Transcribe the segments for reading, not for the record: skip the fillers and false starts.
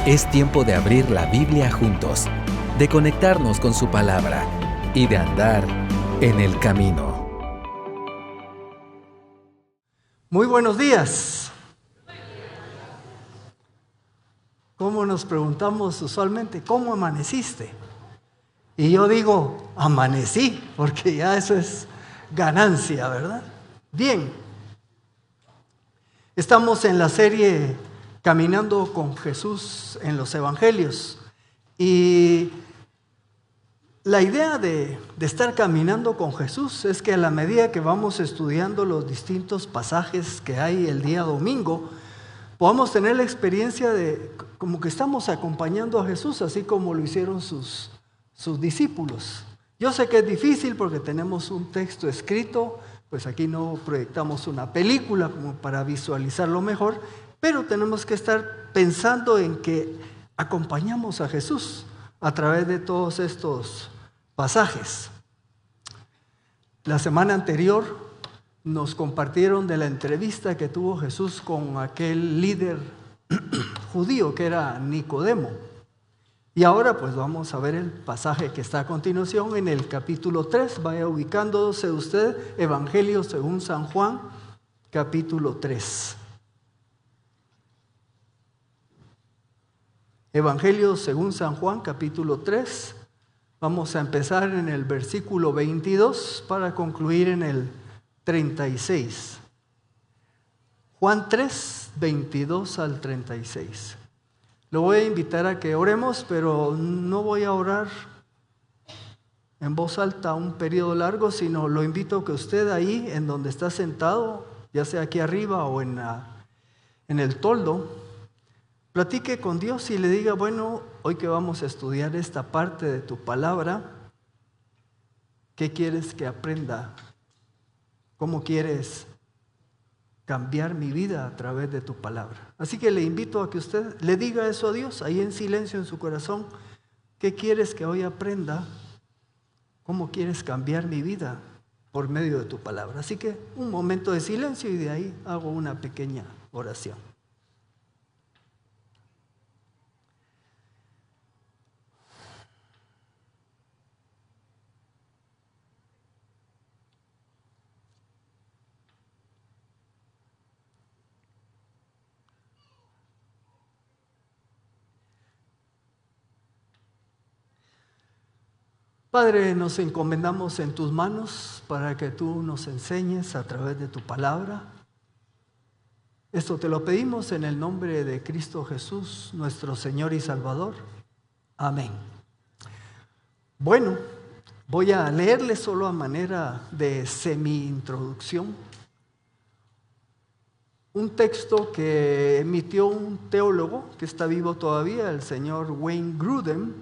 Es tiempo de abrir la Biblia juntos, de conectarnos con su palabra y de andar en el camino. Muy buenos días. ¿Cómo nos preguntamos usualmente? ¿Cómo amaneciste? Y yo digo, amanecí, porque ya eso es ganancia, ¿verdad? Bien. Estamos en la serie Caminando con Jesús en los Evangelios. Y la idea de estar caminando con Jesús es que a la medida que vamos estudiando los distintos pasajes que hay el día domingo, podamos tener la experiencia de como que estamos acompañando a Jesús, así como lo hicieron sus discípulos. Yo sé que es difícil porque tenemos un texto escrito, pues aquí no proyectamos una película como para visualizarlo mejor, pero tenemos que estar pensando en que acompañamos a Jesús a través de todos estos pasajes. La semana anterior nos compartieron de la entrevista que tuvo Jesús con aquel líder judío que era Nicodemo. Y ahora pues vamos a ver el pasaje que está a continuación en el capítulo 3. Vaya ubicándose usted, Evangelio según San Juan, capítulo 3. Evangelio según San Juan, capítulo 3. Vamos a empezar en el versículo 22 para concluir en el 36. Juan 3, 22 al 36. Lo voy a invitar a que oremos, pero no voy a orar en voz alta un periodo largo, sino lo invito a que usted ahí, en donde está sentado, ya sea aquí arriba o en el toldo, platique con Dios y le diga, bueno, hoy que vamos a estudiar esta parte de tu palabra, ¿qué quieres que aprenda? ¿Cómo quieres cambiar mi vida a través de tu palabra? Así que le invito a que usted le diga eso a Dios, ahí en silencio en su corazón. ¿Qué quieres que hoy aprenda? ¿Cómo quieres cambiar mi vida por medio de tu palabra? Así que un momento de silencio y de ahí hago una pequeña oración. Padre, nos encomendamos en tus manos para que tú nos enseñes a través de tu palabra. Esto te lo pedimos en el nombre de Cristo Jesús, nuestro Señor y Salvador. Amén. Bueno, voy a leerles solo a manera de semi-introducción un texto que emitió un teólogo que está vivo todavía, el señor Wayne Grudem,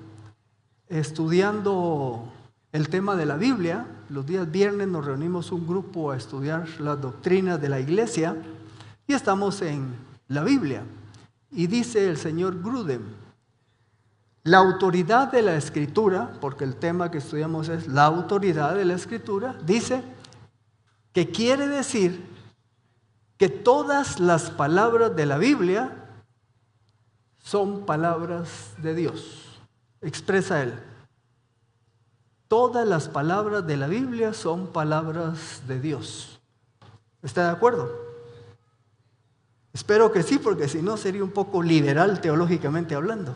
estudiando el tema de la Biblia. Los días viernes nos reunimos un grupo a estudiar las doctrinas de la iglesia y estamos en la Biblia. Y dice el señor Grudem, la autoridad de la Escritura, porque el tema que estudiamos es la autoridad de la Escritura, dice que quiere decir que todas las palabras de la Biblia son palabras de Dios. Expresa él. Todas las palabras de la Biblia son palabras de Dios. ¿Está de acuerdo? Espero que sí, porque si no sería un poco liberal teológicamente hablando.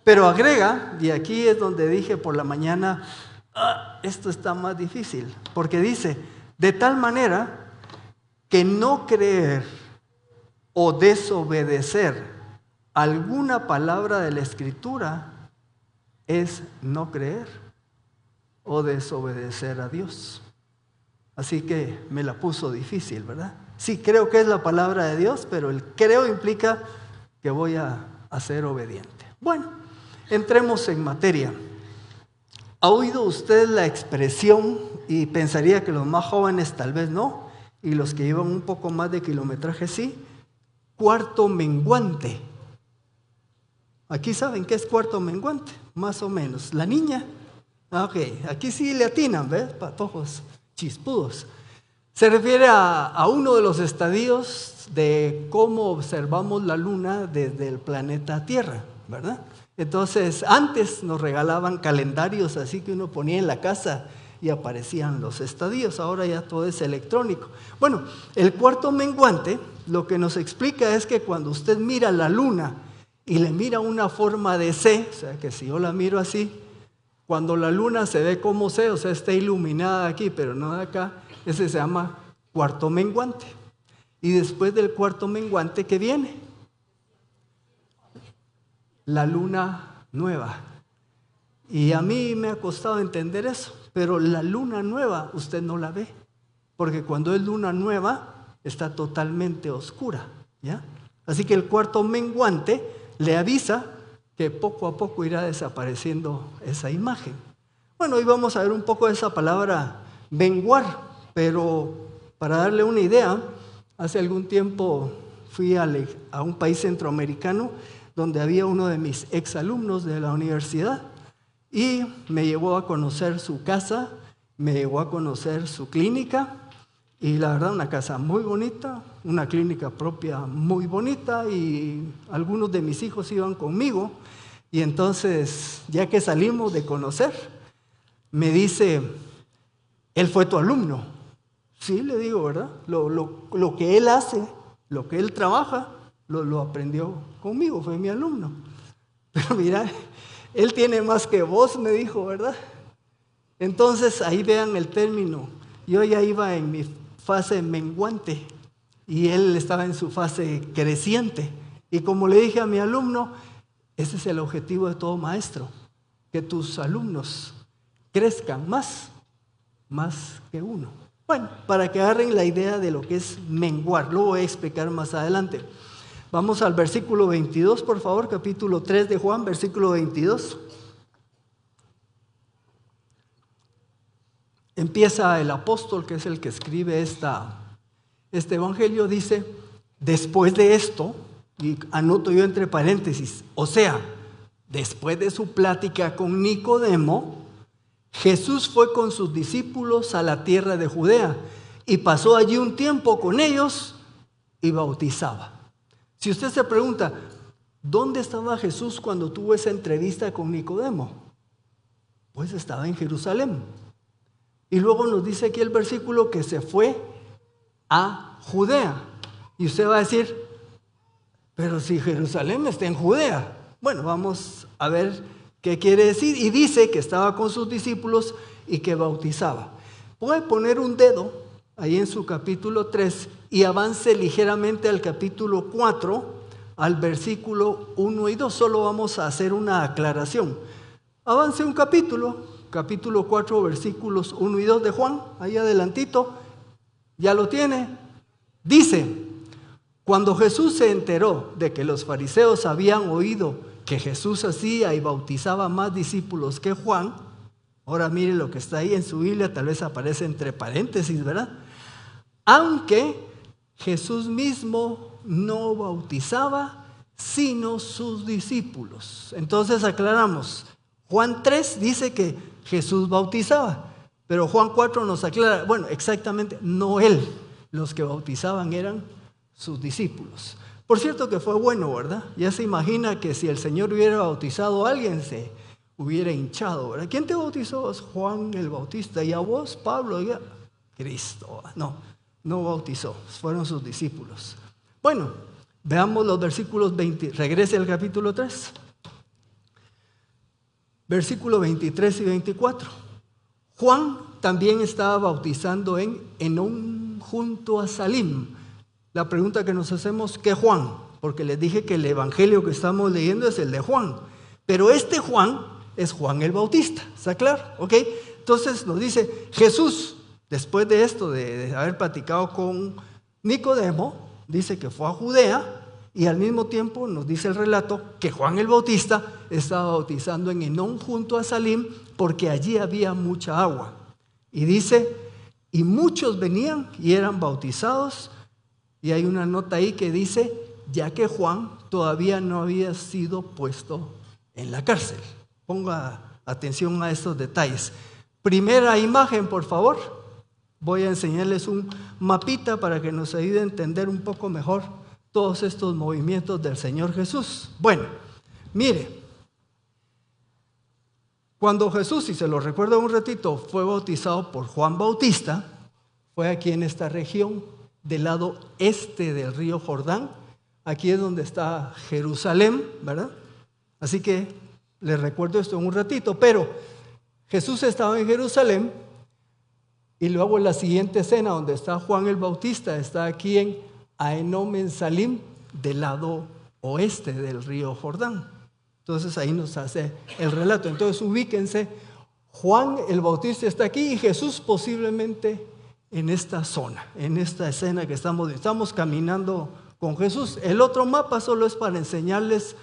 Pero agrega, y aquí es donde dije por la mañana, esto está más difícil, porque dice, de tal manera que no creer o desobedecer alguna palabra de la Escritura es no creer o desobedecer a Dios. Así que me la puso difícil, ¿verdad? Sí, creo que es la palabra de Dios, pero el creo implica que voy a ser obediente. Bueno, entremos en materia. ¿Ha oído usted la expresión, y pensaría que los más jóvenes tal vez no, y los que llevan un poco más de kilometraje sí, cuarto menguante? Aquí saben qué es cuarto menguante, más o menos. La niña, ok, aquí sí le atinan, ¿ves? Patojos chispudos. Se refiere a uno de los estadios de cómo observamos la luna desde el planeta Tierra, ¿verdad? Entonces, antes nos regalaban calendarios así que uno ponía en la casa y aparecían los estadios. Ahora ya todo es electrónico. Bueno, el cuarto menguante lo que nos explica es que cuando usted mira la luna y le mira una forma de C, o sea que si yo la miro así, cuando la luna se ve como C, o sea, está iluminada aquí, pero no de acá, ese se llama cuarto menguante. Y después del cuarto menguante, ¿qué viene? La luna nueva. Y a mí me ha costado entender eso, pero la luna nueva usted no la ve, porque cuando es luna nueva está totalmente oscura, ¿ya? Así que el cuarto menguante le avisa que poco a poco irá desapareciendo esa imagen. Bueno, hoy vamos a ver un poco de esa palabra menguar, pero para darle una idea, hace algún tiempo fui a un país centroamericano donde había uno de mis exalumnos de la universidad y me llevó a conocer su casa, me llevó a conocer su clínica y la verdad una casa muy bonita, una clínica propia muy bonita y algunos de mis hijos iban conmigo y entonces ya que salimos de conocer, me dice, él fue tu alumno. Sí, le digo, ¿verdad? Lo que él hace, lo que él trabaja, lo aprendió conmigo, fue mi alumno. Pero mira, él tiene más que vos, me dijo, ¿verdad? Entonces ahí vean el término. Yo ya iba en mi fase menguante y él estaba en su fase creciente. Y como le dije a mi alumno, ese es el objetivo de todo maestro, que tus alumnos crezcan más que uno. Bueno, para que agarren la idea de lo que es menguar, lo voy a explicar más adelante. Vamos al versículo 22, por favor, capítulo 3 de Juan, versículo 22. Empieza el apóstol, que es el que escribe este evangelio, dice, después de esto, y anoto yo entre paréntesis, o sea, después de su plática con Nicodemo, Jesús fue con sus discípulos a la tierra de Judea y pasó allí un tiempo con ellos y bautizaba. Si usted se pregunta, ¿dónde estaba Jesús cuando tuvo esa entrevista con Nicodemo? Pues estaba en Jerusalén. Y luego nos dice aquí el versículo que se fue a Judea. Y usted va a decir, pero si Jerusalén está en Judea. Bueno, vamos a ver qué quiere decir. Y dice que estaba con sus discípulos y que bautizaba. Puede poner un dedo ahí en su capítulo 3 y avance ligeramente al capítulo 4, al versículo 1 y 2. Solo vamos a hacer una aclaración. Avance un capítulo 4, versículos 1 y 2 de Juan, ahí adelantito, ya lo tiene. Dice, cuando Jesús se enteró de que los fariseos habían oído que Jesús hacía y bautizaba más discípulos que Juan, ahora mire lo que está ahí en su Biblia, tal vez aparece entre paréntesis, ¿verdad? Aunque Jesús mismo no bautizaba, sino sus discípulos. Entonces aclaramos, Juan 3 dice que Jesús bautizaba, pero Juan 4 nos aclara, bueno, exactamente, no él, los que bautizaban eran sus discípulos. Por cierto que fue bueno, ¿verdad? Ya se imagina que si el Señor hubiera bautizado a alguien, se hubiera hinchado, ¿verdad? ¿Quién te bautizó? Juan el Bautista. ¿Y a vos, Pablo? ¿Ya? Cristo. No bautizó, fueron sus discípulos. Bueno, veamos los versículos 20. Regrese al capítulo 3. Versículos 23 y 24. Juan también estaba bautizando en Enón junto a Salim. La pregunta que nos hacemos, ¿qué Juan? Porque les dije que el evangelio que estamos leyendo es el de Juan. Pero este Juan es Juan el Bautista, ¿está claro? ¿Ok? Entonces nos dice, Jesús, después de esto, de haber platicado con Nicodemo, dice que fue a Judea y al mismo tiempo nos dice el relato que Juan el Bautista estaba bautizando en Enón junto a Salim porque allí había mucha agua. Y dice, y muchos venían y eran bautizados. Y hay una nota ahí que dice, ya que Juan todavía no había sido puesto en la cárcel. Ponga atención a estos detalles. Primera imagen, por favor. Voy a enseñarles un mapita para que nos ayude a entender un poco mejor todos estos movimientos del Señor Jesús. Bueno, Mire, cuando Jesús, si se lo recuerda un ratito, fue bautizado por Juan Bautista, fue aquí en esta región, del lado este del río Jordán. Aquí es donde está Jerusalén, ¿verdad? Así que les recuerdo esto en un ratito, pero Jesús estaba en Jerusalén y luego en la siguiente escena donde está Juan el Bautista, está aquí en Aenom en Salim, del lado oeste del río Jordán. Entonces ahí nos hace el relato. Entonces ubíquense, Juan el Bautista está aquí y Jesús posiblemente en esta zona, en esta escena que estamos caminando con Jesús. El otro mapa solo es para enseñarles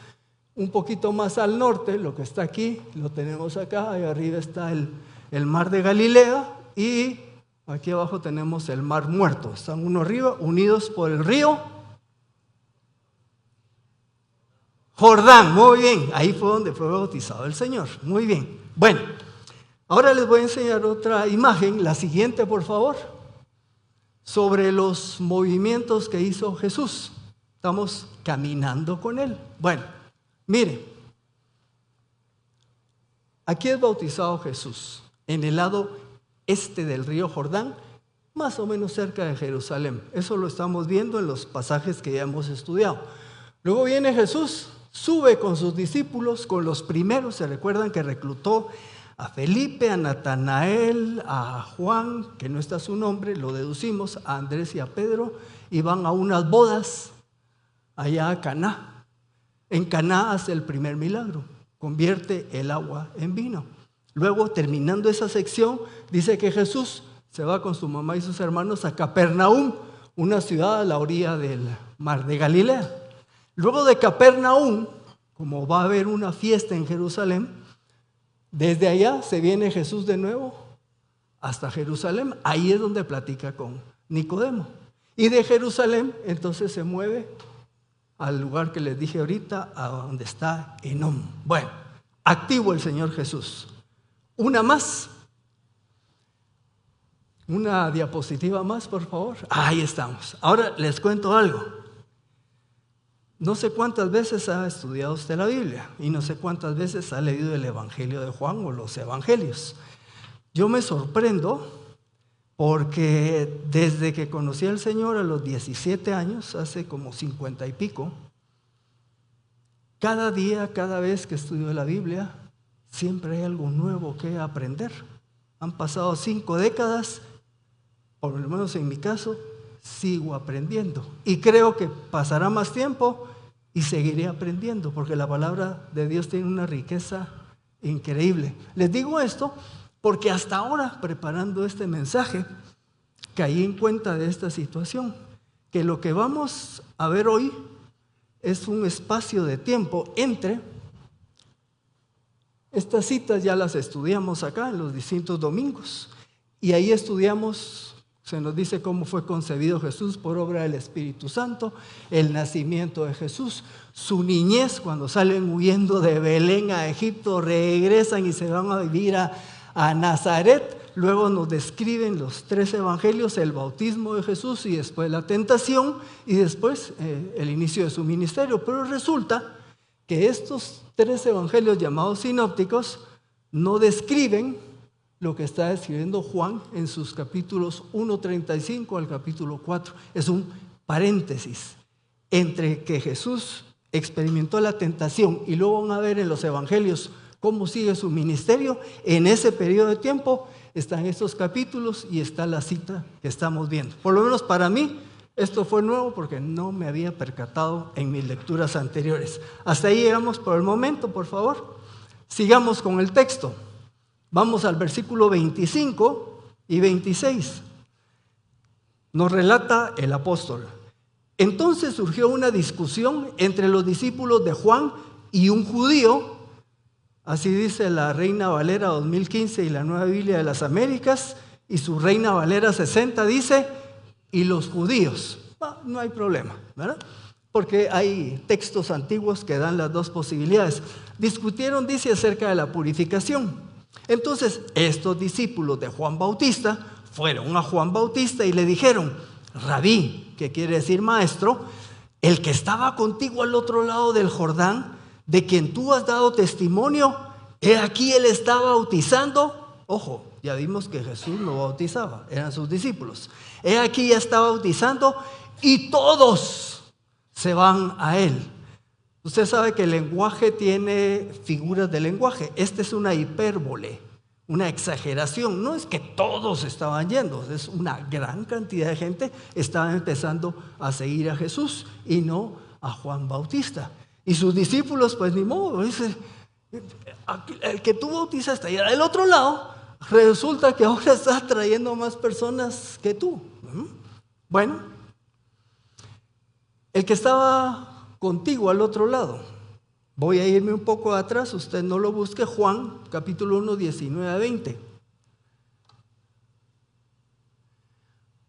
un poquito más al norte, lo que está aquí, lo tenemos acá, ahí arriba está el mar de Galilea y aquí abajo tenemos el mar Muerto. Están uno arriba, unidos por el río Jordán. Muy bien, ahí fue donde fue bautizado el Señor. Muy bien. Bueno, ahora les voy a enseñar otra imagen, la siguiente por favor, sobre los movimientos que hizo Jesús. Estamos caminando con Él. Bueno, mire, aquí es bautizado Jesús, en el lado este del río Jordán, más o menos cerca de Jerusalén. Eso lo estamos viendo en los pasajes que ya hemos estudiado. Luego viene Jesús, sube con sus discípulos, con los primeros. Se recuerdan que reclutó a Felipe, a Natanael, a Juan, que no está su nombre, lo deducimos, a Andrés y a Pedro, y van a unas bodas allá a Caná. En Caná hace el primer milagro, convierte el agua en vino. Luego, terminando esa sección, dice que Jesús se va con su mamá y sus hermanos a Capernaum, una ciudad a la orilla del mar de Galilea. Luego de Capernaum, como va a haber una fiesta en Jerusalén, desde allá se viene Jesús de nuevo hasta Jerusalén. Ahí es donde platica con Nicodemo. Y de Jerusalén entonces se mueve al lugar que les dije ahorita, a donde está Enom. Bueno, activo el Señor Jesús. Una más. Una diapositiva más, por favor. Ahí estamos. Ahora les cuento algo. No sé cuántas veces ha estudiado usted la Biblia y no sé cuántas veces ha leído el Evangelio de Juan o los Evangelios. Yo me sorprendo porque desde que conocí al Señor a los 17 años, hace como 50 y pico, cada día, cada vez que estudio la Biblia, siempre hay algo nuevo que aprender. Han pasado 5 décadas, por lo menos en mi caso, sigo aprendiendo. Y creo que pasará más tiempo y seguiré aprendiendo, porque la palabra de Dios tiene una riqueza increíble. Les digo esto porque hasta ahora, preparando este mensaje, caí en cuenta de esta situación, que lo que vamos a ver hoy es un espacio de tiempo entre estas citas. Ya las estudiamos acá en los distintos domingos, y ahí estudiamos. Se nos dice cómo fue concebido Jesús por obra del Espíritu Santo, el nacimiento de Jesús, su niñez, cuando salen huyendo de Belén a Egipto, regresan y se van a vivir a Nazaret. Luego nos describen los 3 evangelios, el bautismo de Jesús y después la tentación y después el inicio de su ministerio. Pero resulta que estos 3 evangelios llamados sinópticos no describen lo que está describiendo Juan en sus capítulos 1:35 al capítulo 4. Es un paréntesis entre que Jesús experimentó la tentación y luego van a ver en los evangelios cómo sigue su ministerio. En ese periodo de tiempo están estos capítulos y está la cita que estamos viendo. Por lo menos para mí esto fue nuevo porque no me había percatado en mis lecturas anteriores. Hasta ahí llegamos por el momento, por favor. Sigamos con el texto. Vamos al versículo 25 y 26. Nos relata el apóstol. Entonces surgió una discusión entre los discípulos de Juan y un judío. Así dice la Reina Valera 2015 y la Nueva Biblia de las Américas. Y su Reina Valera 60 dice, y los judíos. No hay problema, ¿verdad? Porque hay textos antiguos que dan las dos posibilidades. Discutieron, dice, acerca de la purificación. Entonces, estos discípulos de Juan Bautista fueron a Juan Bautista y le dijeron, Rabí, que quiere decir maestro, el que estaba contigo al otro lado del Jordán, de quien tú has dado testimonio, he aquí él está bautizando. Ojo, ya vimos que Jesús no bautizaba, eran sus discípulos. He aquí ya está bautizando y todos se van a él. Usted sabe que el lenguaje tiene figuras de lenguaje. Esta es una hipérbole, una exageración. No es que todos estaban yendo, es una gran cantidad de gente estaba empezando a seguir a Jesús y no a Juan Bautista. Y sus discípulos, pues ni modo, dice, el que tú bautizaste allá del otro lado, resulta que ahora está trayendo más personas que tú. Bueno, el que estaba contigo al otro lado, voy a irme un poco atrás, usted no lo busque, Juan capítulo 1, 19 a 20.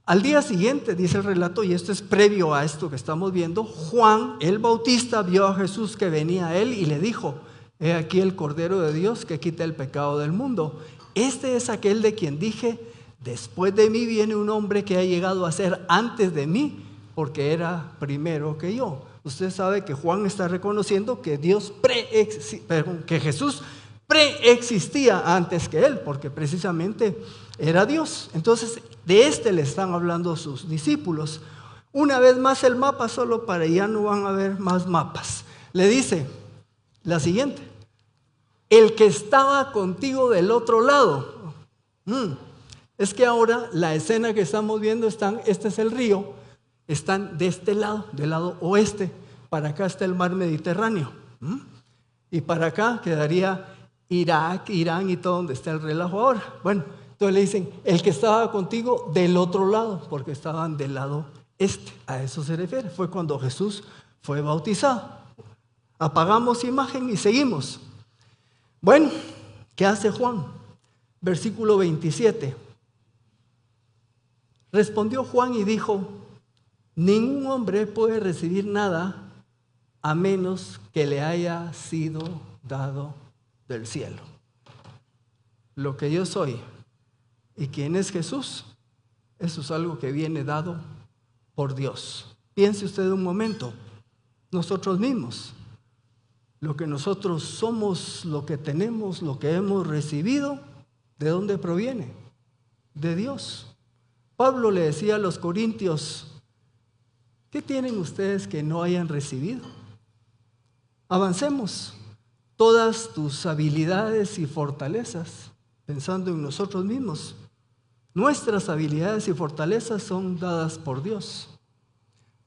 Al día siguiente, dice el relato, y esto es previo a esto que estamos viendo, Juan el Bautista vio a Jesús que venía a él y le dijo, he aquí el Cordero de Dios que quita el pecado del mundo. Este es aquel de quien dije, después de mí viene un hombre que ha llegado a ser antes de mí, porque era primero que yo. Usted sabe que Juan está reconociendo que que Jesús preexistía antes que él, porque precisamente era Dios. Entonces, de este le están hablando sus discípulos. Una vez más el mapa, solo para ya no van a haber más mapas. Le dice la siguiente: el que estaba contigo del otro lado. Es que ahora la escena que estamos viendo, este es el río, están de este lado, del lado oeste. Para acá está el mar Mediterráneo. Y para acá quedaría Irak, Irán y todo donde está el relajo ahora. Bueno, entonces le dicen, el que estaba contigo del otro lado, porque estaban del lado este. A eso se refiere. Fue cuando Jesús fue bautizado. Apagamos imagen y seguimos. Bueno, ¿qué hace Juan? Versículo 27. Respondió Juan y dijo, ningún hombre puede recibir nada a menos que le haya sido dado del cielo. Lo que yo soy y quién es Jesús, eso es algo que viene dado por Dios. Piense usted un momento, nosotros mismos, lo que nosotros somos, lo que tenemos, lo que hemos recibido, ¿de dónde proviene? De Dios. Pablo le decía a los corintios, ¿qué tienen ustedes que no hayan recibido? Avancemos. Todas tus habilidades y fortalezas, pensando en nosotros mismos, nuestras habilidades y fortalezas son dadas por Dios.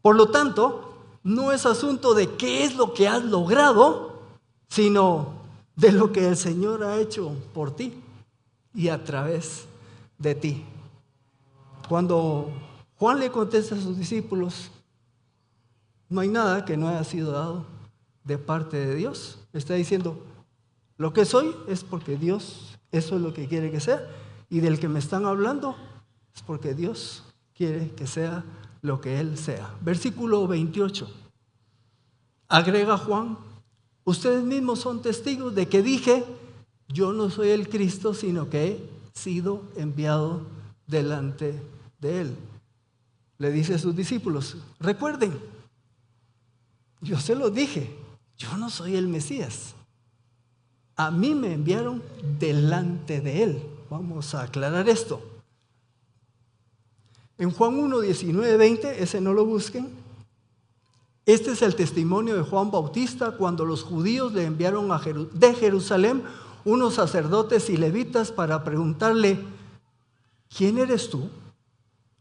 Por lo tanto, no es asunto de qué es lo que has logrado, sino de lo que el Señor ha hecho por ti y a través de ti. Cuando Juan le contesta a sus discípulos, no hay nada que no haya sido dado de parte de Dios. Está diciendo, lo que soy es porque Dios, eso es lo que quiere que sea, y del que me están hablando es porque Dios quiere que sea lo que Él sea. Versículo 28. Agrega Juan, ustedes mismos son testigos de que dije, yo no soy el Cristo, sino que he sido enviado delante de Él. Le dice a sus discípulos, recuerden, yo se lo dije, yo no soy el Mesías. A mí me enviaron delante de Él. Vamos a aclarar esto. En Juan 1, 19, 20, ese no lo busquen. Este es el testimonio de Juan Bautista cuando los judíos le enviaron de Jerusalén unos sacerdotes y levitas para preguntarle, ¿quién eres tú?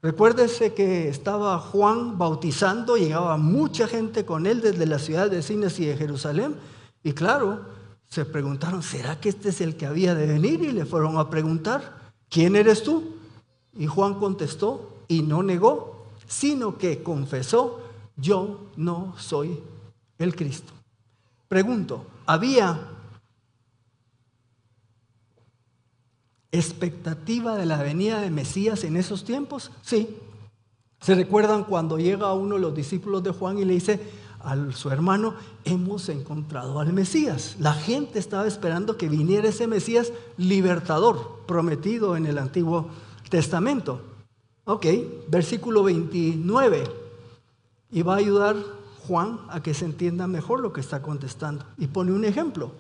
Recuérdese que estaba Juan bautizando, llegaba mucha gente con él desde la ciudad de vecinas y de Jerusalén. Y claro, se preguntaron, ¿será que este es el que había de venir? Y le fueron a preguntar, ¿quién eres tú? Y Juan contestó y no negó, sino que confesó, yo no soy el Cristo. Pregunto, ¿había expectativa de la venida de Mesías en esos tiempos? Sí. ¿Se recuerdan cuando llega uno de los discípulos de Juan y le dice a su hermano, hemos encontrado al Mesías? La gente estaba esperando que viniera ese Mesías libertador, prometido en el Antiguo Testamento. Ok, versículo 29. Y va a ayudar Juan a que se entienda mejor lo que está contestando. Y pone un ejemplo.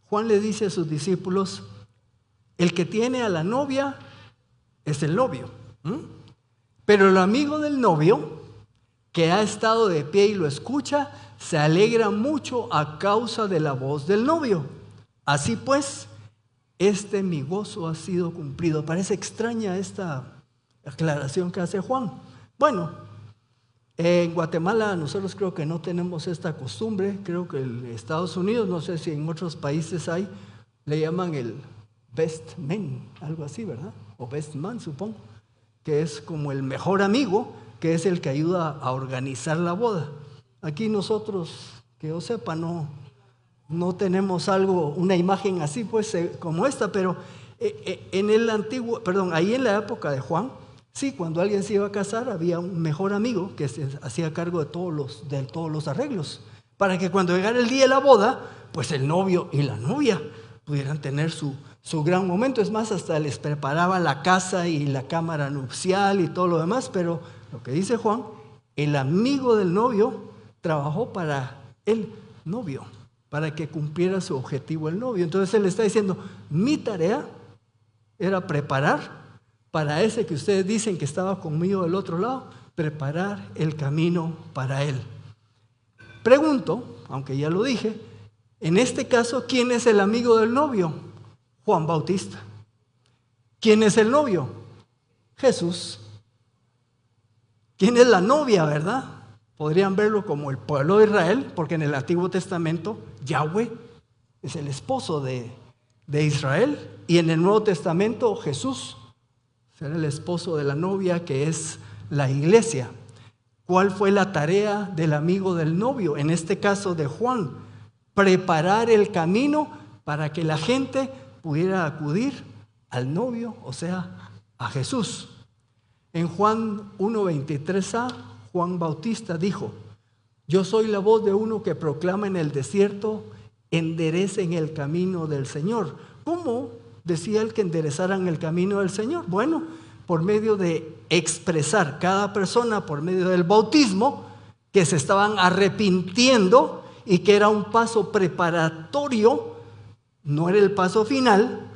Juan le dice a sus discípulos, el que tiene a la novia es el novio. Pero el amigo del novio, que ha estado de pie y lo escucha, se alegra mucho a causa de la voz del novio. Así pues, mi gozo ha sido cumplido. Parece extraña esta aclaración que hace Juan. Bueno, en Guatemala nosotros creo que no tenemos esta costumbre. Creo que en Estados Unidos, no sé si en otros países hay, le llaman el best man, algo así, ¿verdad? O best man, supongo, que es como el mejor amigo, que es el que ayuda a organizar la boda. Aquí nosotros, que yo sepa, no tenemos una imagen así pues como esta, pero en el antiguo, ahí en la época de Juan, sí, cuando alguien se iba a casar había un mejor amigo que se hacía cargo de todos los arreglos, para que cuando llegara el día de la boda, pues el novio y la novia pudieran tener su gran momento. Es más, hasta les preparaba la casa y la cámara nupcial y todo lo demás, pero lo que dice Juan, el amigo del novio trabajó para el novio, para que cumpliera su objetivo el novio. Entonces él está diciendo, mi tarea era preparar para ese que ustedes dicen que estaba conmigo del otro lado, preparar el camino para él. Pregunto, aunque ya lo dije, en este caso, ¿quién es el amigo del novio? Juan Bautista. ¿Quién es el novio? Jesús. ¿Quién es la novia, verdad? Podrían verlo como el pueblo de Israel, porque en el Antiguo Testamento Yahweh es el esposo de Israel, y en el Nuevo Testamento Jesús será el esposo de la novia, que es la iglesia. ¿Cuál fue la tarea del amigo del novio? En este caso de Juan, preparar el camino para que la gente pudiera acudir al novio, o sea, a Jesús. En Juan 1:23a, Juan Bautista dijo, yo soy la voz de uno que proclama en el desierto, enderecen el camino del Señor. ¿Cómo decía él que enderezaran el camino del Señor? Bueno, por medio de expresar cada persona, por medio del bautismo, que se estaban arrepintiendo y que era un paso preparatorio, no era el paso final,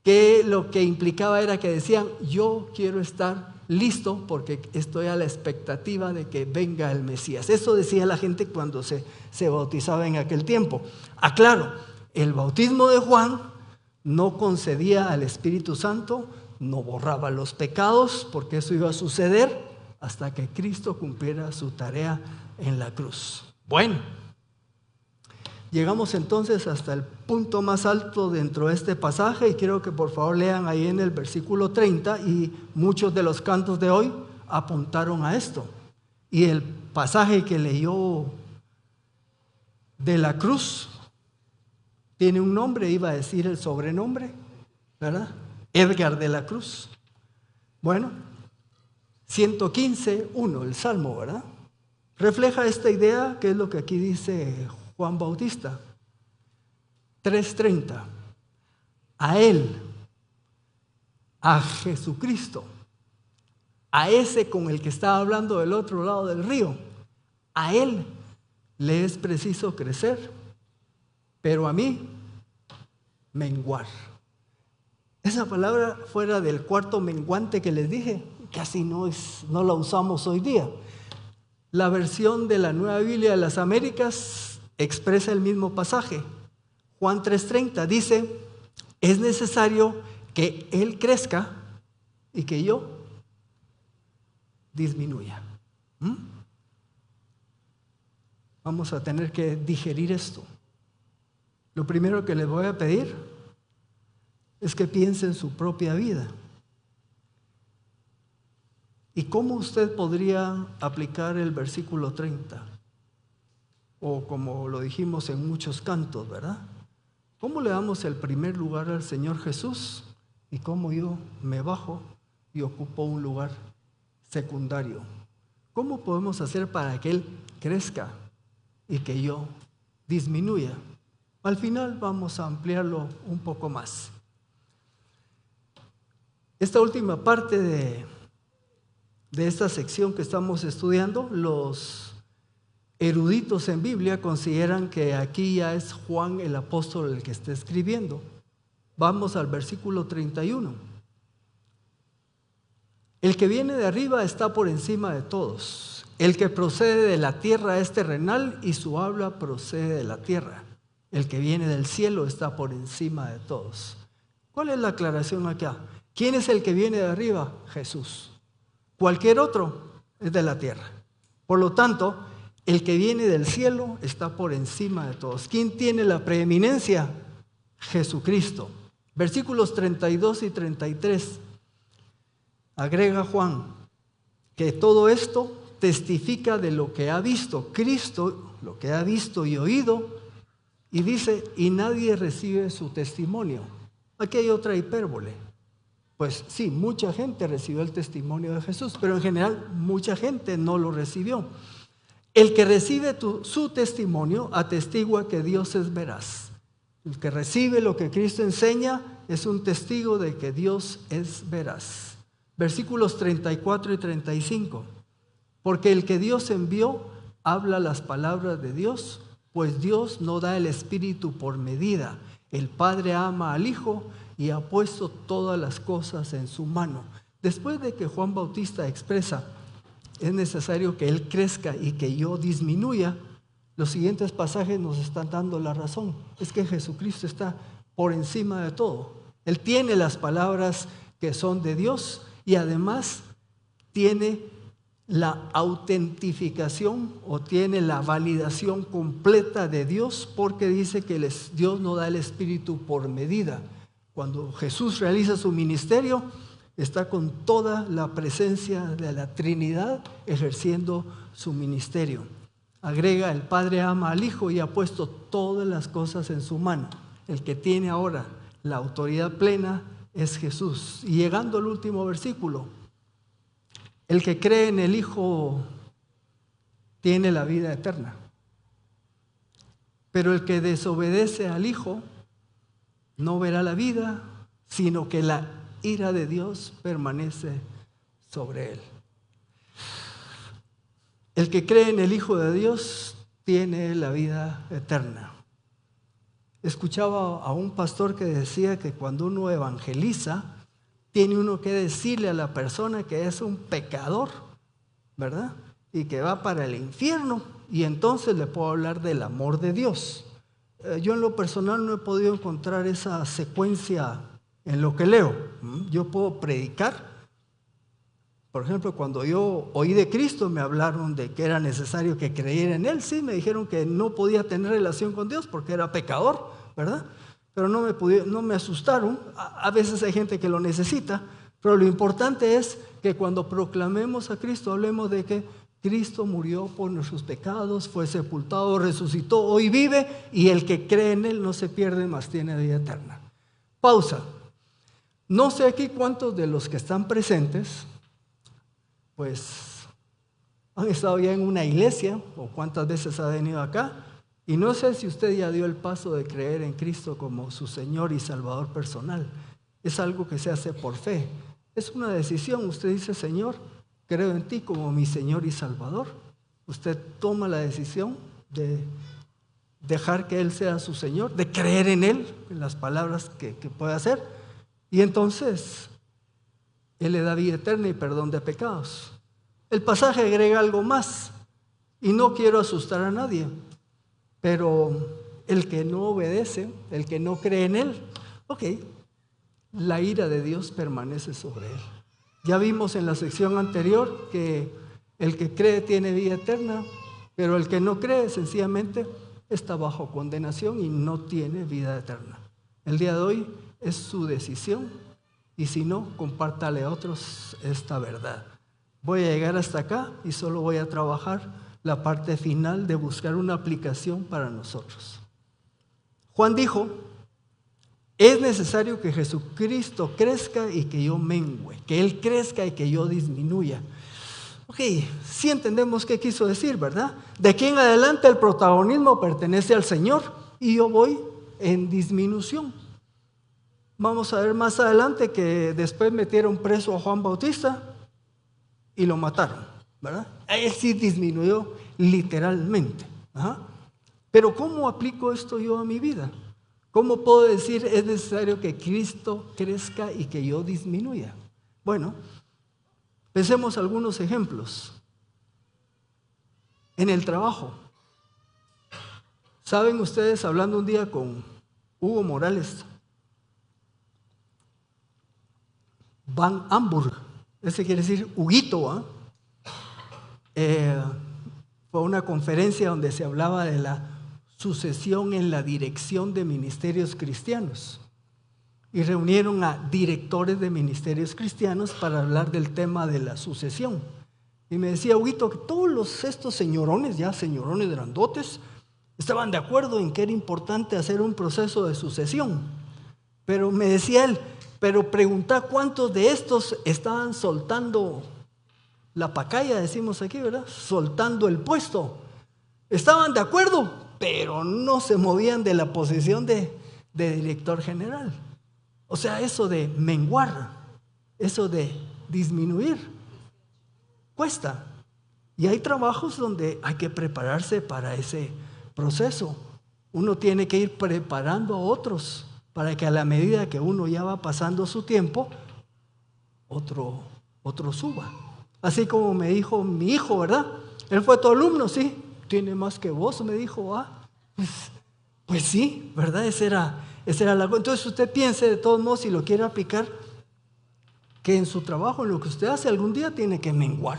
que lo que implicaba era que decían, yo quiero estar listo porque estoy a la expectativa de que venga el Mesías. Eso decía la gente cuando se bautizaba en aquel tiempo. Aclaro, el bautismo de Juan no concedía al Espíritu Santo, no borraba los pecados, porque eso iba a suceder hasta que Cristo cumpliera su tarea en la cruz. Bueno, llegamos entonces hasta el punto más alto dentro de este pasaje, y quiero que por favor lean ahí en el versículo 30, y muchos de los cantos de hoy apuntaron a esto. Y el pasaje que leyó de la cruz tiene un nombre, iba a decir el sobrenombre, ¿verdad? Edgar de la Cruz. Bueno, 115:1, el Salmo, ¿verdad? Refleja esta idea, que es lo que aquí dice Juan Bautista. 3:30. A Él, a Jesucristo, a ese con el que estaba hablando del otro lado del río, a Él le es preciso crecer, pero a mí menguar. Esa palabra, fuera del cuarto menguante que les dije, casi no la usamos hoy día. La versión de la Nueva Biblia de las Américas expresa el mismo pasaje. Juan 3:30 dice, es necesario que Él crezca y que yo disminuya. Vamos a tener que digerir esto. Lo primero que les voy a pedir es que piense en su propia vida. ¿Y cómo usted podría aplicar el versículo 30? O como lo dijimos en muchos cantos, ¿verdad? ¿Cómo le damos el primer lugar al Señor Jesús? Y cómo yo me bajo y ocupo un lugar secundario. ¿Cómo podemos hacer para que Él crezca y que yo disminuya? Al final vamos a ampliarlo un poco más. Esta última parte de esta sección que estamos estudiando, los eruditos en Biblia consideran que aquí ya es Juan el apóstol el que está escribiendo. Vamos al versículo 31. El que viene de arriba está por encima de todos. El que procede de la tierra es terrenal y su habla procede de la tierra. El que viene del cielo está por encima de todos. ¿Cuál es la aclaración acá? ¿Quién es el que viene de arriba? Jesús. Cualquier otro es de la tierra. Por lo tanto, el que viene del cielo está por encima de todos. ¿Quién tiene la preeminencia? Jesucristo. Versículos 32 y 33. Agrega Juan que todo esto testifica de lo que ha visto Cristo, lo que ha visto y oído, y dice, y nadie recibe su testimonio. Aquí hay otra hipérbole. Pues sí, mucha gente recibió el testimonio de Jesús, pero en general mucha gente no lo recibió. El que recibe su testimonio atestigua que Dios es veraz. El que recibe lo que Cristo enseña es un testigo de que Dios es veraz. Versículos 34 y 35. Porque el que Dios envió habla las palabras de Dios, pues Dios no da el Espíritu por medida. El Padre ama al Hijo y ha puesto todas las cosas en su mano. Después de que Juan Bautista expresa, es necesario que Él crezca y que yo disminuya, los siguientes pasajes nos están dando la razón. Es que Jesucristo está por encima de todo. Él tiene las palabras que son de Dios y además tiene la autentificación o tiene la validación completa de Dios, porque dice que Dios no da el Espíritu por medida. Cuando Jesús realiza su ministerio, está con toda la presencia de la Trinidad ejerciendo su ministerio. Agrega, el Padre ama al Hijo y ha puesto todas las cosas en su mano. El que tiene ahora la autoridad plena es Jesús. Y llegando al último versículo, el que cree en el Hijo tiene la vida eterna. Pero el que desobedece al Hijo no verá la vida, sino que la ira de Dios permanece sobre él. El que cree en el Hijo de Dios tiene la vida eterna. Escuchaba a un pastor que decía que cuando uno evangeliza, tiene uno que decirle a la persona que es un pecador, ¿verdad? Y que va para el infierno, y entonces le puedo hablar del amor de Dios. Yo en lo personal no he podido encontrar esa secuencia en lo que leo. Yo puedo predicar. Por ejemplo, cuando yo oí de Cristo, me hablaron de que era necesario que creyera en Él. Sí, me dijeron que no podía tener relación con Dios porque era pecador, ¿verdad? Pero no me asustaron. A veces hay gente que lo necesita, pero lo importante es que cuando proclamemos a Cristo, hablemos de que Cristo murió por nuestros pecados, fue sepultado, resucitó, hoy vive, y el que cree en Él no se pierde, mas tiene vida eterna. Pausa. No sé aquí cuántos de los que están presentes pues han estado ya en una iglesia o cuántas veces ha venido acá, y no sé si usted ya dio el paso de creer en Cristo como su Señor y Salvador personal. Es algo que se hace por fe, es una decisión. Usted dice: Señor, creo en ti como mi Señor y Salvador. Usted toma la decisión de dejar que Él sea su Señor, de creer en Él, en las palabras que puede hacer, y entonces Él le da vida eterna y perdón de pecados. El pasaje agrega algo más, y no quiero asustar a nadie, pero el que no obedece, el que no cree en Él, la ira de Dios permanece sobre él. Ya vimos en la sección anterior que el que cree tiene vida eterna, pero el que no cree sencillamente está bajo condenación y no tiene vida eterna. El día de hoy es su decisión, y si no, compártale a otros esta verdad. Voy a llegar hasta acá y solo voy a trabajar la parte final de buscar una aplicación para nosotros. Juan dijo: es necesario que Jesucristo crezca y que yo mengüe, que Él crezca y que yo disminuya. Sí entendemos qué quiso decir, ¿verdad? De aquí en adelante el protagonismo pertenece al Señor y yo voy en disminución. Vamos a ver más adelante que después metieron preso a Juan Bautista y lo mataron, ¿verdad? Él sí disminuyó literalmente. Ajá. Pero ¿cómo aplico esto yo a mi vida? ¿Cómo puedo decir es necesario que Cristo crezca y que yo disminuya? Bueno, pensemos algunos ejemplos. En el trabajo. ¿Saben ustedes, hablando un día con Hugo Morales, Van Hamburg, ese quiere decir Huguito, fue una conferencia donde se hablaba de la sucesión en la dirección de ministerios cristianos y reunieron a directores de ministerios cristianos para hablar del tema de la sucesión. Y me decía Huguito que todos estos señorones, ya señorones grandotes, estaban de acuerdo en que era importante hacer un proceso de sucesión. Pero me decía él, pero pregunta cuántos de estos estaban soltando la pacaya, decimos aquí, ¿verdad? Soltando el puesto. Estaban de acuerdo, pero no se movían de la posición de director general. O sea, eso de menguar, eso de disminuir, cuesta. Y hay trabajos donde hay que prepararse para ese proceso. Uno tiene que ir preparando a otros para que a la medida que uno ya va pasando su tiempo, otro suba. Así como me dijo mi hijo, ¿verdad? Él fue tu alumno, sí. Tiene más que vos, me dijo. Pues sí, ¿verdad? Esa era la cosa. Entonces usted piense de todos modos, si lo quiere aplicar, que en su trabajo, en lo que usted hace, algún día tiene que menguar.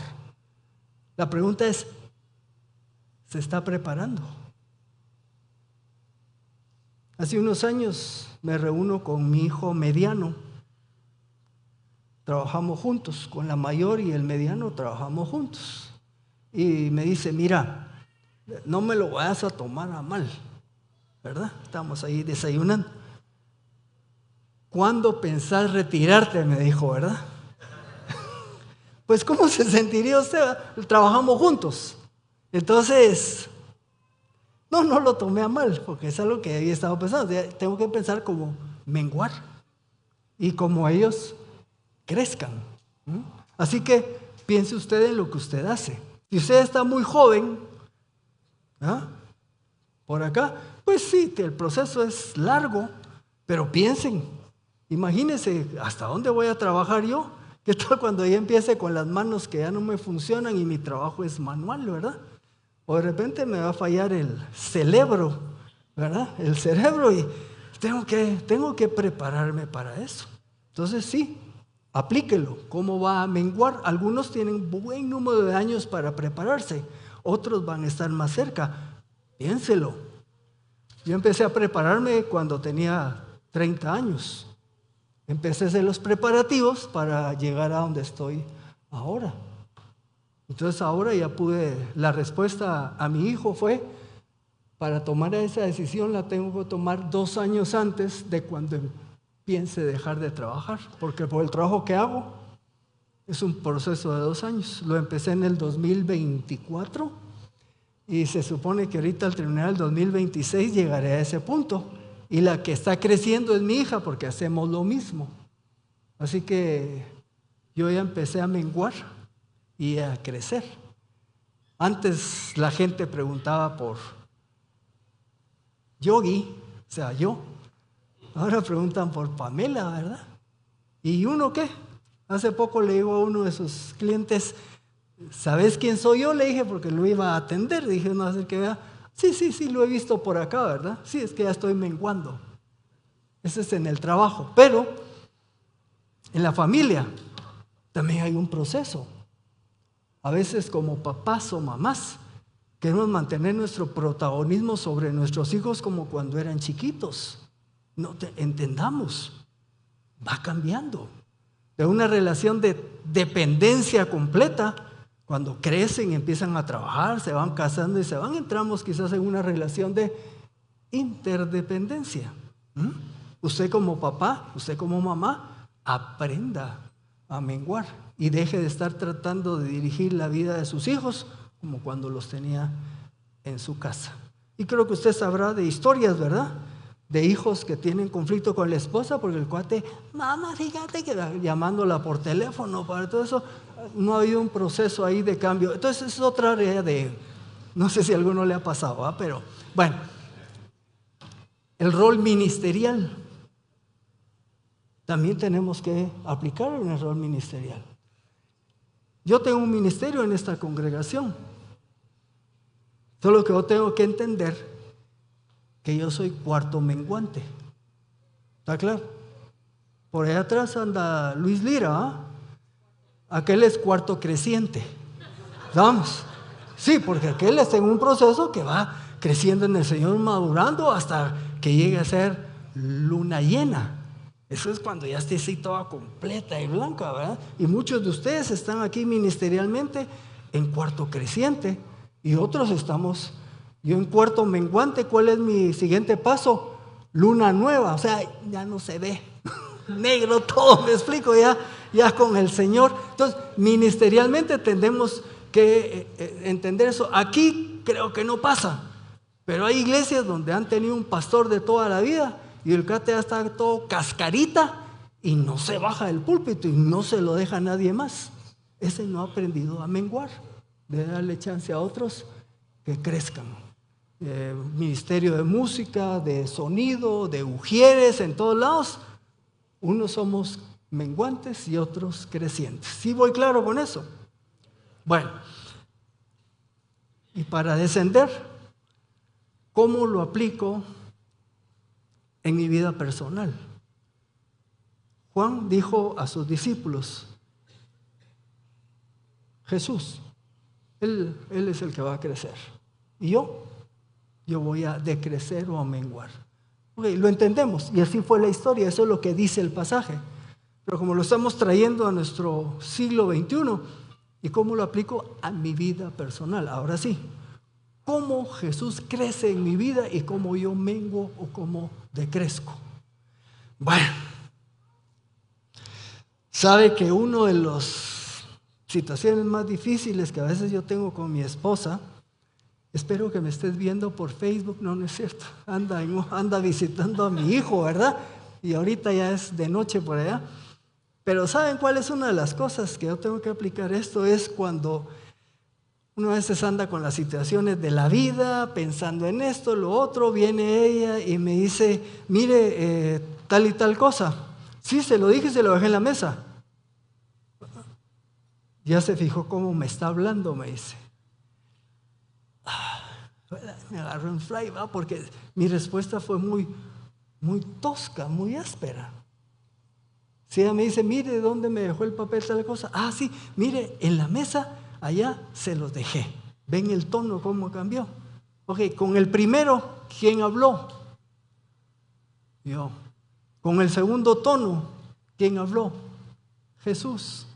La pregunta es, ¿se está preparando? Hace unos años me reúno con mi hijo mediano. Trabajamos juntos, con la mayor y el mediano trabajamos juntos. Y me dice, mira, no me lo vayas a tomar a mal, ¿verdad? Estamos ahí desayunando. ¿Cuándo pensás retirarte?, me dijo, ¿verdad? Pues ¿cómo se sentiría usted? Trabajamos juntos. Entonces, no lo tomé a mal, porque es algo que había estado pensando. Tengo que pensar como menguar y como ellos crezcan. Así que piense usted en lo que usted hace. Si usted está muy joven, por acá, pues sí, el proceso es largo, pero piensen, imagínense, ¿hasta dónde voy a trabajar yo? ¿Qué tal cuando ya empiece con las manos que ya no me funcionan y mi trabajo es manual, ¿verdad? O de repente me va a fallar el cerebro, ¿verdad? El cerebro, y tengo que prepararme para eso. Entonces sí, aplíquelo. ¿Cómo va a menguar? Algunos tienen buen número de años para prepararse, otros van a estar más cerca. Piénselo. Yo empecé a prepararme cuando tenía 30 años. Empecé a hacer los preparativos para llegar a donde estoy ahora. Entonces ahora ya la respuesta a mi hijo fue, para tomar esa decisión la tengo que tomar 2 años antes de cuando piense dejar de trabajar, porque por el trabajo que hago es un proceso de 2 años. Lo empecé en el 2024 y se supone que ahorita al terminar el 2026 llegaré a ese punto. Y la que está creciendo es mi hija, porque hacemos lo mismo. Así que yo ya empecé a menguar y a crecer. Antes la gente preguntaba por Yogi, o sea, yo. Ahora preguntan por Pamela, ¿verdad? ¿Y uno qué? Hace poco le digo a uno de sus clientes, ¿sabes quién soy yo? Le dije, porque lo iba a atender. Dije, no hacer que vea. Sí, lo he visto por acá, ¿verdad? Sí, es que ya estoy menguando. Ese es en el trabajo. Pero en la familia también hay un proceso. A veces como papás o mamás queremos mantener nuestro protagonismo sobre nuestros hijos como cuando eran chiquitos. Entendamos, va cambiando. De una relación de dependencia completa, cuando crecen, empiezan a trabajar, se van casando y entramos quizás en una relación de interdependencia. Usted como papá, usted como mamá, aprenda a menguar y deje de estar tratando de dirigir la vida de sus hijos como cuando los tenía en su casa. Y creo que usted sabrá de historias, ¿verdad?, de hijos que tienen conflicto con la esposa porque el cuate, mamá, fíjate que llamándola por teléfono, para todo eso, no ha habido un proceso ahí de cambio. Entonces es otra área de No sé si a alguno le ha pasado, ¿ah? Pero bueno, el rol ministerial. También tenemos que aplicar en el rol ministerial. Yo tengo un ministerio en esta congregación. Solo que yo tengo que entender que yo soy cuarto menguante. ¿Está claro? Por allá atrás anda Luis Lira, ¿ah? Aquel es cuarto creciente. Vamos. Sí, porque aquel está en un proceso que va creciendo en el Señor, madurando hasta que llegue a ser luna llena. Eso es cuando ya esté así toda completa y blanca, ¿verdad? Y muchos de ustedes están aquí ministerialmente en cuarto creciente y otros estamos, yo en cuarto menguante. ¿Cuál es mi siguiente paso? Luna nueva, o sea, ya no se ve negro todo, me explico, ya con el Señor. Entonces, ministerialmente tenemos que entender eso. Aquí creo que no pasa, pero hay iglesias donde han tenido un pastor de toda la vida y el cate ya está todo cascarita y no se baja del púlpito y no se lo deja a nadie más. Ese no ha aprendido a menguar, de darle chance a otros que crezcan. Ministerio de música, de sonido, de ujieres, en todos lados. Unos somos menguantes y otros crecientes. ¿Sí voy claro con eso? Bueno, y para descender, ¿cómo lo aplico en mi vida personal? Juan dijo a sus discípulos, Jesús, él es el que va a crecer. Y yo voy a decrecer o a menguar. Okay, lo entendemos y así fue la historia, eso es lo que dice el pasaje. Pero como lo estamos trayendo a nuestro siglo XXI, ¿y cómo lo aplico a mi vida personal? Ahora sí, ¿cómo Jesús crece en mi vida y cómo yo menguo o cómo decrezco? Bueno, sabe que una de las situaciones más difíciles que a veces yo tengo con mi esposa, espero que me estés viendo por Facebook, no es cierto, anda visitando a mi hijo, ¿verdad? Y ahorita ya es de noche por allá. Pero ¿saben cuál es una de las cosas que yo tengo que aplicar? Esto es cuando uno a veces anda con las situaciones de la vida, pensando en esto, lo otro, viene ella y me dice, mire, tal y tal cosa. Sí, se lo dije y se lo dejé en la mesa. Ya se fijó cómo me está hablando, me dice. Me agarró en fly, ¿va? Porque mi respuesta fue muy tosca, muy áspera. Si ella me dice, mire, ¿dónde me dejó el papel tal cosa? Ah, sí, mire, en la mesa, allá se los dejé. ¿Ven el tono cómo cambió? Ok, con el primero, ¿quién habló? Yo. Con el segundo tono, ¿quién habló? Jesús.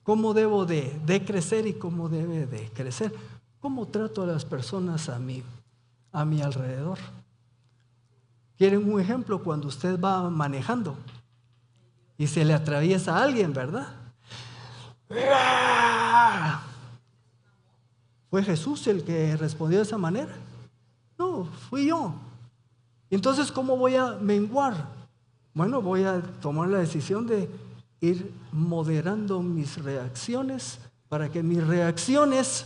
¿Cómo debo de crecer y cómo debe de crecer? ¿Cómo trato a las personas a mi alrededor? ¿Quieren un ejemplo? Cuando usted va manejando y se le atraviesa a alguien, ¿verdad? ¿Fue Jesús el que respondió de esa manera? No, fui yo. Entonces, ¿cómo voy a menguar? Bueno, voy a tomar la decisión de ir moderando mis reacciones para que mis reacciones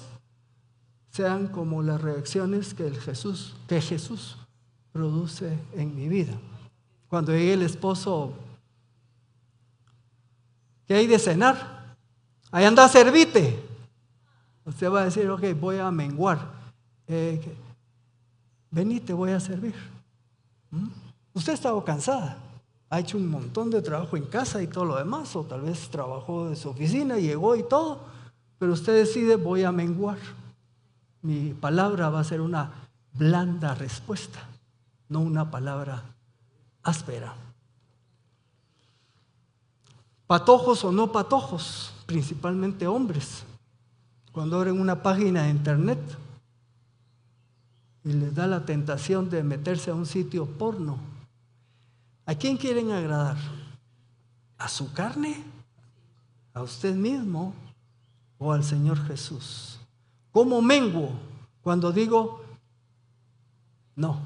sean como las reacciones que Jesús produce en mi vida. Cuando llegue el esposo, ¿qué hay de cenar? Ahí anda, servite. Usted va a decir, ok, voy a menguar. Vení, te voy a servir. Usted ha estado cansada, ha hecho un montón de trabajo en casa y todo lo demás, o tal vez trabajó de su oficina, llegó y todo, pero usted decide, voy a menguar. Mi palabra va a ser una blanda respuesta, no una palabra áspera. Patojos o no patojos, principalmente hombres, cuando abren una página de internet y les da la tentación de meterse a un sitio porno, ¿a quién quieren agradar? ¿A su carne? ¿A usted mismo? ¿O al Señor Jesús? ¿Cómo menguo cuando digo no?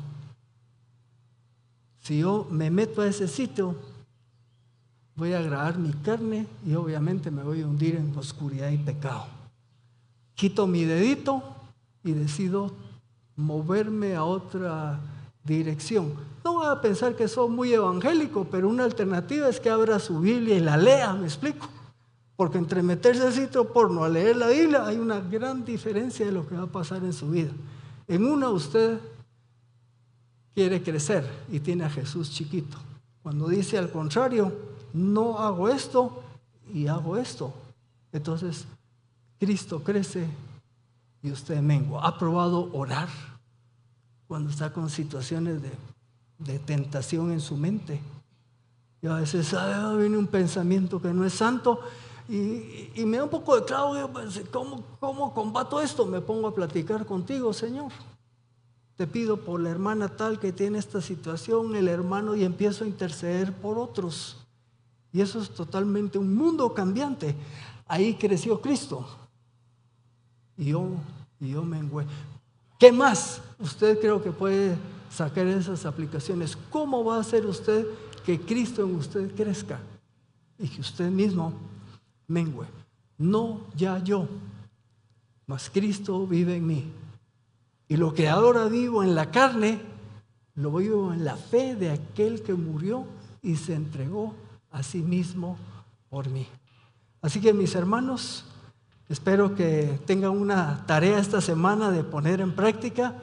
Si yo me meto a ese sitio, voy a agradar mi carne y obviamente me voy a hundir en oscuridad y pecado. Quito mi dedito y decido moverme a otra dirección. No voy a pensar que soy muy evangélico, pero una alternativa es que abra su Biblia y la lea, ¿me explico? Porque entre meterse al sitio porno a leer la Biblia hay una gran diferencia de lo que va a pasar en su vida. En una usted quiere crecer y tiene a Jesús chiquito. Cuando dice al contrario, no hago esto y hago esto, entonces Cristo crece y usted mengua. ¿Ha probado orar cuando está con situaciones de tentación en su mente? Y a veces viene un pensamiento que no es santo y me da un poco de clavo. ¿Cómo combato esto? Me pongo a platicar contigo, Señor. Te pido por la hermana tal que tiene esta situación, el hermano, y empiezo a interceder por otros. Y eso es totalmente un mundo cambiante. Ahí creció Cristo. Y yo mengué. ¿Qué más usted creo que puede sacar esas aplicaciones? ¿Cómo va a hacer usted que Cristo en usted crezca y que usted mismo mengue? No ya yo, mas Cristo vive en mí. Y lo que ahora vivo en la carne, lo vivo en la fe de aquel que murió y se entregó a sí mismo por mí. Así que mis hermanos, espero que tengan una tarea esta semana de poner en práctica.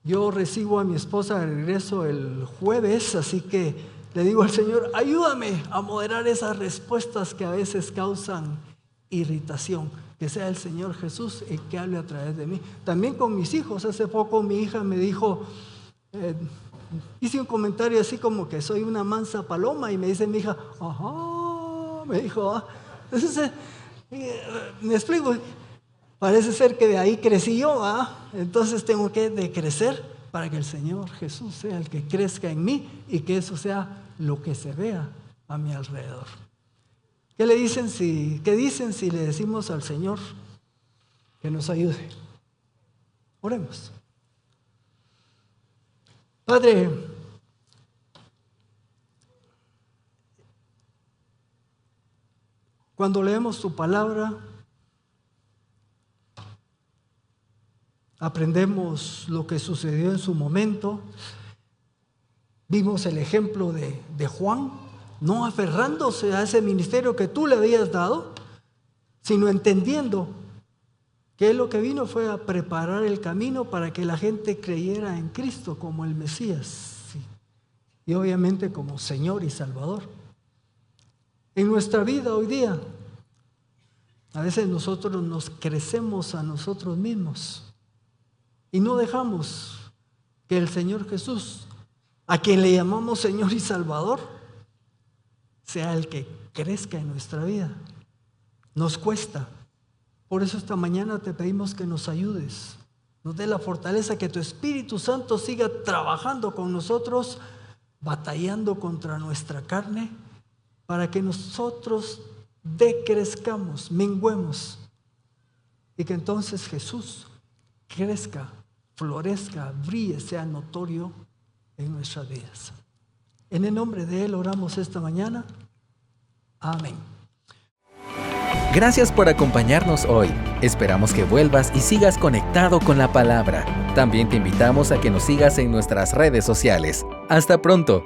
Yo recibo a mi esposa de regreso el jueves, así que le digo al Señor, ayúdame a moderar esas respuestas que a veces causan irritación. Que sea el Señor Jesús el que hable a través de mí. También con mis hijos. Hace poco mi hija me dijo, hice un comentario así como que soy una mansa paloma, y me dice mi hija, ajá, me dijo, entonces me explico, parece ser que de ahí crecí yo, entonces tengo que decrecer para que el Señor Jesús sea el que crezca en mí y que eso sea lo que se vea a mi alrededor. ¿Qué dicen si le decimos al Señor que nos ayude? Oremos. Padre, cuando leemos tu palabra, aprendemos lo que sucedió en su momento. Vimos el ejemplo de Juan, no aferrándose a ese ministerio que tú le habías dado, sino entendiendo que él lo que vino fue a preparar el camino para que la gente creyera en Cristo como el Mesías, y obviamente como Señor y Salvador. En nuestra vida hoy día, a veces nosotros nos crecemos a nosotros mismos y no dejamos que el Señor Jesús, a quien le llamamos Señor y Salvador, sea el que crezca en nuestra vida. Nos cuesta. Por eso esta mañana te pedimos que nos ayudes, nos dé la fortaleza, que tu Espíritu Santo siga trabajando con nosotros, batallando contra nuestra carne, para que nosotros decrezcamos, menguemos, y que entonces Jesús crezca, florezca, brille, sea notorio en nuestras vidas. En el nombre de Él oramos esta mañana. Amén. Gracias por acompañarnos hoy. Esperamos que vuelvas y sigas conectado con la palabra. También te invitamos a que nos sigas en nuestras redes sociales. Hasta pronto.